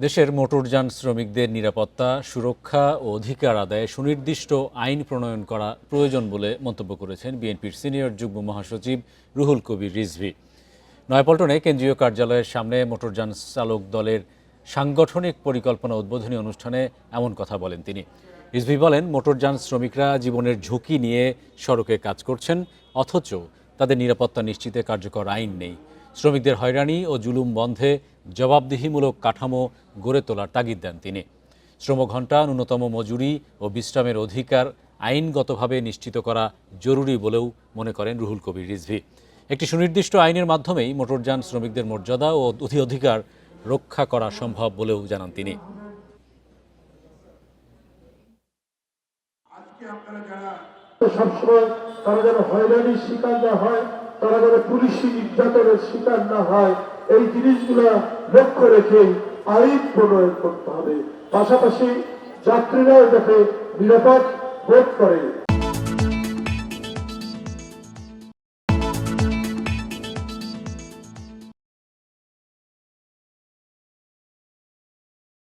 দেশের মোটরযান শ্রমিকদের নিরাপত্তা, সুরক্ষা ও অধিকার আদায়ে সুনির্দিষ্ট আইন প্রণয়ন করা প্রয়োজন বলে মন্তব্য করেছেন বিএনপির সিনিয়র যুগ্ম মহাসচিব রুহুল কবির রিজভী। নয়াপল্টনে কেন্দ্রীয় কার্যালয়ের সামনে মোটরযান চালক দলের সাংগঠনিক পরিকল্পনা উদ্বোধনী অনুষ্ঠানে এমন কথা বলেন তিনি। রিজভী বলেন, মোটরযান শ্রমিকরা জীবনের ঝুঁকি নিয়ে সড়কে কাজ করছেন, অথচ তাদের নিরাপত্তা নিশ্চিতে কার্যকর আইন নেই। শ্রমিকদের হয়রানি ও জুলুম বন্ধে জবাবদিহিমূলক কাঠামো গড়ে তোলার তাগিদ দেন তিনি। শ্রমঘণ্টা, ন্যূনতম মজুরি ও বিশ্রামের অধিকার আইনগতভাবে নিশ্চিত করা জরুরি বলেও মনে করেন রুহুল কবির রিজভী। একটি সুনির্দিষ্ট আইনের মাধ্যমেই মোটরযান শ্রমিকদের মর্যাদা ও অধিকার রক্ষা করা সম্ভব বলেও জানান তিনি। সবসময় তারা যেন হয়রানির শিকার না হয়, তারা যেন পুলিশি নির্যাতনের শিকার না হয়, এই জিনিসগুলো লক্ষ্য রেখে আইন প্রণয়ন করতে হবে। পাশাপাশি যাত্রীরাও যাতে নিরাপদ বোধ করে